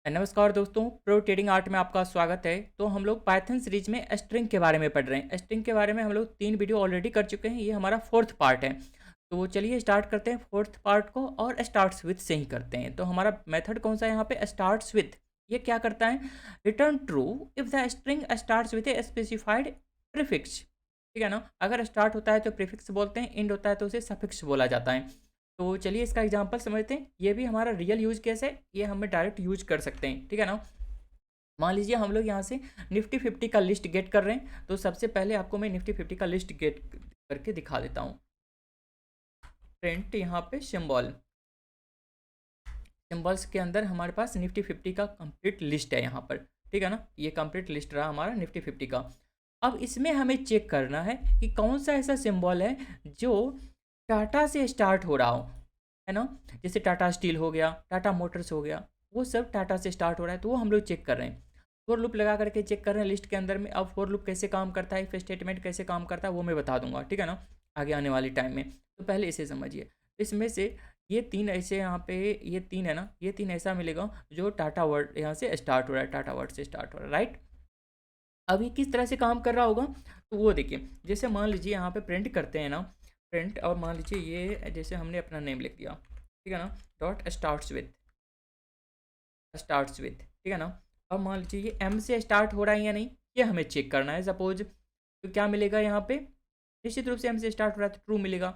नमस्कार दोस्तों, pro trading art में आपका स्वागत है। तो हम लोग पाइथन सीरीज में स्ट्रिंग के बारे में पढ़ रहे हैं। स्ट्रिंग के बारे में हम लोग 3 वीडियो ऑलरेडी कर चुके हैं। ये हमारा 4th पार्ट है। तो चलिए स्टार्ट करते हैं 4th पार्ट को और स्टार्ट्स विथ से ही करते हैं। तो हमारा मेथड कौन सा है यहाँ पे? Starts with. ये क्या करता है? Return true if the string starts with a specified prefix. ठीक है ना? अगर स्टार्ट होता है तो प्रीफिक्स बोलते हैं, एंड होता है तो उसे सफिक्स बोला जाता है। तो चलिए इसका एग्जांपल समझते हैं। ये भी हमारा रियल यूज केस है, ये हमें डायरेक्ट यूज कर सकते हैं। ठीक है ना? मान लीजिए हम लोग यहाँ से निफ्टी 50 का लिस्ट गेट कर रहे हैं। तो सबसे पहले आपको मैं निफ्टी 50 का लिस्ट गेट करके दिखा देता हूँ। प्रिंट यहाँ पे सिंबल्स के अंदर हमारे पास निफ्टी 50 का कंप्लीट लिस्ट है यहाँ पर। ठीक है ना? ये कंप्लीट लिस्ट रहा हमारा निफ्टी 50 का। अब इसमें हमें चेक करना है कि कौन सा ऐसा सिंबल है जो टाटा से स्टार्ट हो रहा हो, है ना? जैसे टाटा स्टील हो गया, टाटा मोटर्स हो गया, वो सब टाटा से स्टार्ट हो रहा है। तो वो हम लोग चेक कर रहे हैं, फोर लूप लगा करके चेक कर रहे हैं लिस्ट के अंदर में। अब फोर लूप कैसे काम करता है, इफ स्टेटमेंट कैसे काम करता है, वो मैं बता दूंगा। ठीक है ना? आगे आने वाली टाइम में। तो पहले इसे समझिए। इसमें से ये 3 ऐसे यहाँ पे, ये 3 है ना, ये 3 ऐसा मिलेगा जो टाटा वर्ड यहाँ से स्टार्ट हो रहा है, टाटा वर्ड से स्टार्ट हो रहा है, राइट? अब ये किस तरह से काम कर रहा होगा तो वो देखिए। जैसे मान लीजिए यहाँ पे प्रिंट करते हैं ना, प्रिंट, और मान लीजिए ये जैसे हमने अपना नेम लिख दिया, ठीक है ना, डॉट स्टार्ट्स विथ, ठीक है ना। अब मान लीजिए ये एम से स्टार्ट हो रहा है या नहीं, ये हमें चेक करना है। सपोज तो क्या मिलेगा यहाँ पे? निश्चित रूप से एम से स्टार्ट हो रहा है तो ट्रू मिलेगा।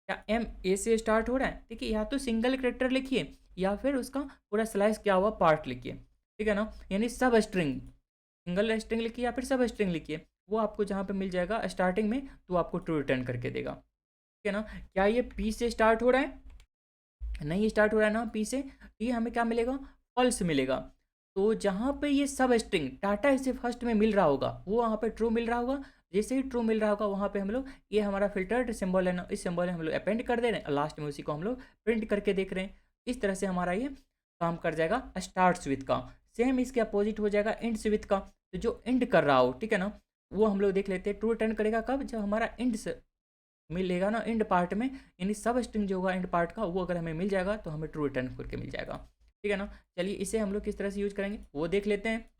क्या एम ए से स्टार्ट हो रहा है? देखिए, या तो सिंगल करेक्टर लिखिए या फिर उसका पूरा स्लाइस किया हुआ पार्ट लिखिए। ठीक है ना? यानी सब स्ट्रिंग, सिंगल स्ट्रिंग लिखिए या फिर सब स्ट्रिंग लिखिए, वो आपको जहाँ पे मिल जाएगा स्टार्टिंग में तो आपको ट्रू रिटर्न करके देगा। ठीक है ना? क्या ये पी से स्टार्ट हो रहा है? नहीं स्टार्ट हो रहा है ना पी से, ये हमें क्या मिलेगा? फॉल्स मिलेगा। तो जहाँ पे ये सब स्ट्रिंग टाटा इसे फर्स्ट में मिल रहा होगा वो वहाँ पे ट्रू मिल रहा होगा। जैसे ही ट्रू मिल रहा होगा वहाँ पे हम लोग, ये हमारा फिल्टर्ड सिंबल है ना, इस सिंबल में हम लोग अपेंड कर दे रहे हैं, लास्ट में उसी को हम लोग प्रिंट करके देख रहे हैं। इस तरह से हमारा ये काम कर जाएगा स्टार्ट्स विथ का। सेम इसके अपोजिट हो जाएगा एंड्स विथ का। तो जो एंड कर रहा हो, ठीक है ना, वो हम लोग देख लेते हैं। ट्रू रिटर्न करेगा कब? जब हमारा एंड मिलेगा ना एंड पार्ट में, यानी सब स्ट्रिंग जो होगा एंड पार्ट का, वो अगर हमें मिल जाएगा तो हमें ट्रू रिटर्न करके मिल जाएगा। ठीक है ना? चलिए इसे हम लोग किस तरह से यूज करेंगे वो देख लेते हैं।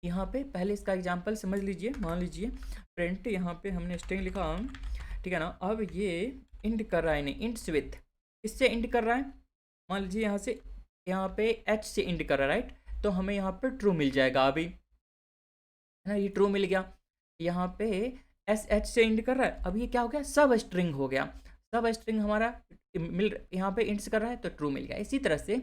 यहाँ पे पहले इसका एग्जांपल समझ लीजिए। मान लीजिए प्रिंट, यहाँ पे हमने स्ट्रिंग लिखा, ठीक है ना। अब ये इंड कर रहा है, नहीं इंड्स विथ, किससे इंड कर रहा है? मान लीजिए यहाँ से, यहाँ पे एच से इंड कर रहा है, राइट? तो हमें यहाँ पे ट्रू मिल जाएगा अभी, है ना, ये ट्रू मिल गया। यहाँ पे एस एच से इंड कर रहा है, अब ये क्या हो गया? सब स्ट्रिंग हो गया। सब स्ट्रिंग हमारा मिल, यहाँ पे इंड्स कर रहा है तो ट्रू मिल गया। इसी तरह से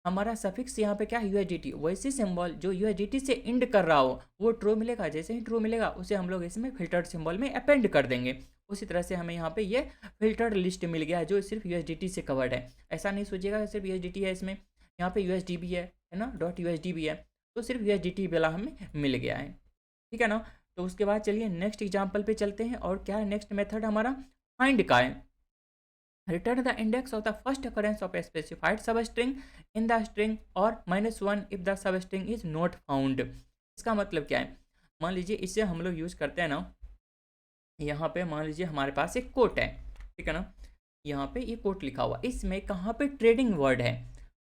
हमारा सफिक्स यहाँ पे क्या है? यूएसडीटी, वैसे सिंबल जो यूएसडीटी से इंड कर रहा हो वो ट्रू मिलेगा। जैसे ही ट्रू मिलेगा उसे हम लोग इसमें फिल्टर्ड सिंबल में अपेंड कर देंगे। उसी तरह से हमें यहाँ पे ये फिल्टर्ड लिस्ट मिल गया है जो सिर्फ यूएसडीटी से कवर्ड है। ऐसा नहीं सोचिएगा सिर्फ यूएसडीटी है इसमें, यहाँ पे यूएसडी भी है ना, डॉट यूएसडी भी है। तो सिर्फ यूएसडीटी वाला हमें मिल गया है। ठीक है ना? तो उसके बाद चलिए नेक्स्ट एग्जाम्पल पे चलते हैं। और क्या है नेक्स्ट मेथड हमारा? फाइंड का है। Return the index of the first occurrence of a specified सब स्ट्रिंग इन द स्ट्रिंग और -1 if the sub string is not found. इसका मतलब क्या है? मान लीजिए इसे हम लोग यूज करते हैं ना, यहाँ पे मान लीजिए हमारे पास एक कोट है, ठीक है ना, यहाँ पे ये कोट लिखा हुआ, इसमें कहाँ पे ट्रेडिंग वर्ड है,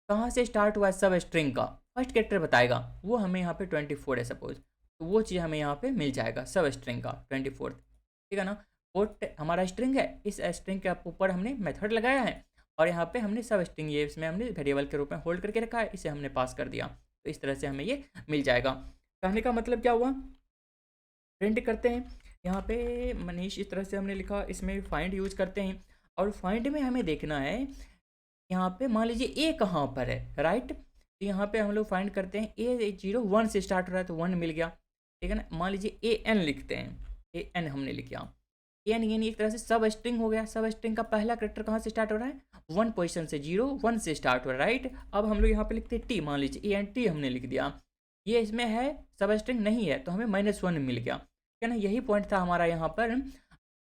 कहाँ से स्टार्ट हुआ है सब स्ट्रिंग का, फर्स्ट कैरेक्टर बताएगा, वो हमें यहाँ पे 24 है सपोज, तो वो चीज़ हमें यहाँ पे मिल जाएगा सब स्ट्रिंग का 24। ठीक है ना? कोट हमारा स्ट्रिंग है, इस स्ट्रिंग के ऊपर हमने मेथड लगाया है और यहाँ पे हमने सब स्ट्रिंग, ये इसमें हमने वेरिएबल के रूप में होल्ड करके रखा है, इसे हमने पास कर दिया। तो इस तरह से हमें ये मिल जाएगा। कहने का मतलब क्या हुआ? प्रिंट करते हैं यहाँ पे मनीष, इस तरह से हमने लिखा, इसमें फाइंड यूज करते हैं और फाइंड में हमें देखना है यहाँ पे मान लीजिए ए कहाँ पर है, राइट? तो यहाँ पे हम लोग फाइंड करते हैं ए 01 से स्टार्ट हो रहा है तो 1 मिल गया। ठीक है ना? मान लीजिए ए एन लिखते हैं, ए एन हमने लिखा, ए एन यानी एक तरह से सब स्ट्रिंग हो गया। सब स्ट्रिंग का पहला करेक्टर कहाँ से स्टार्ट हो रहा है? 1 पोजिशन से, 01 से स्टार्ट हो रहा है, राइट? अब हम लोग यहाँ पे लिखते हैं टी, मान लीजिए ए एन टी हमने लिख दिया, ये इसमें है सब स्ट्रिंग नहीं है तो हमें -1 मिल गया। ठीक है ना? यही पॉइंट था हमारा यहाँ पर।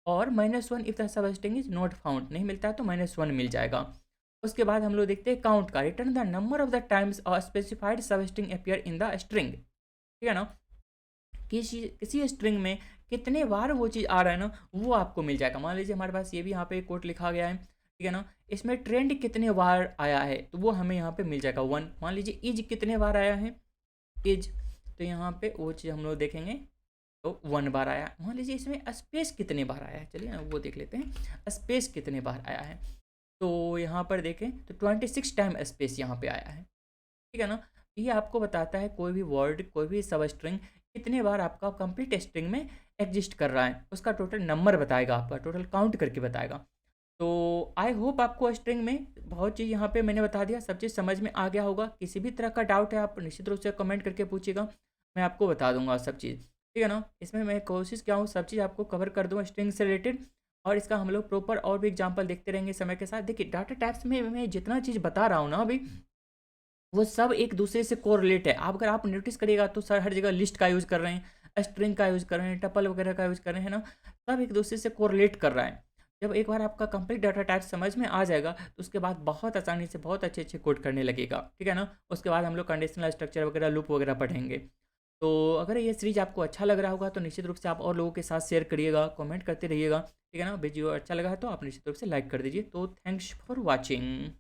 और -1 if the sub string is not found, नहीं मिलता है तो -1 मिल जाएगा। उसके बाद हम लोग देखते हैं काउंट का। Return the number of the times a specified सब string appear in the string. ठीक है ना? किसी स्ट्रिंग में कितने बार वो चीज़ आ रहा है ना, वो आपको मिल जाएगा। मान लीजिए हमारे पास ये भी यहाँ पे कोट लिखा गया है, ठीक है ना। इसमें ट्रेंड कितने बार आया है तो वो हमें यहाँ पे मिल जाएगा 1। मान लीजिए इज कितने बार आया है, इज, तो यहाँ पे वो चीज़ हम लोग देखेंगे तो 1 बार आया। मान लीजिए इसमें स्पेस कितने बार आया है, चलिए ना वो देख लेते हैं स्पेस कितने बार आया है। तो यहाँ पर देखें तो 26 टाइम स्पेस यहाँ पे आया है, ठीक है ना। ये आपको बताता है कोई भी वर्ड, कोई भी सब स्ट्रिंग कितने बार आपका कंप्लीट स्ट्रिंग में एग्जिस्ट कर रहा है, उसका टोटल नंबर बताएगा, आपका टोटल काउंट करके बताएगा। तो आई होप आपको स्ट्रिंग में बहुत चीज़ यहाँ पे मैंने बता दिया, सब चीज़ समझ में आ गया होगा। किसी भी तरह का डाउट है आप निश्चित रूप से कमेंट करके पूछिएगा, मैं आपको बता दूंगा सब चीज़, ठीक है ना। इसमें मैं कोशिश किया हूँ सब चीज़ आपको कवर कर दूँ स्ट्रिंग से रिलेटेड, और इसका हम लोग प्रॉपर और भी एग्जाम्पल देखते रहेंगे समय के साथ। देखिए डाटा टाइप्स में मैं जितना चीज़ बता रहा हूँ ना अभी, वो सब एक दूसरे से कोरिलेट है। आप अगर आप नोटिस करिएगा तो सर हर जगह लिस्ट का यूज़ कर रहे हैं, स्ट्रिंग का यूज़ कर रहे हैं, टपल वगैरह का यूज़ कर रहे हैं ना, सब एक दूसरे से कोरिलेट कर रहा है। जब एक बार आपका कंप्लीट डाटा टाइप समझ में आ जाएगा तो उसके बाद बहुत आसानी से बहुत अच्छे अच्छे कोड करने लगेगा, ठीक है ना। उसके बाद हम लोग कंडीशनल स्ट्रक्चर वगैरह लूप वगैरह पढ़ेंगे। तो अगर ये सीरीज आपको अच्छा लग रहा होगा तो निश्चित रूप से आप और लोगों के साथ शेयर करिएगा, कमेंट करते रहिएगा, ठीक है ना। वीडियो अच्छा लगा है तो आप निश्चित रूप से लाइक कर दीजिए। तो थैंक्स फॉर वॉचिंग।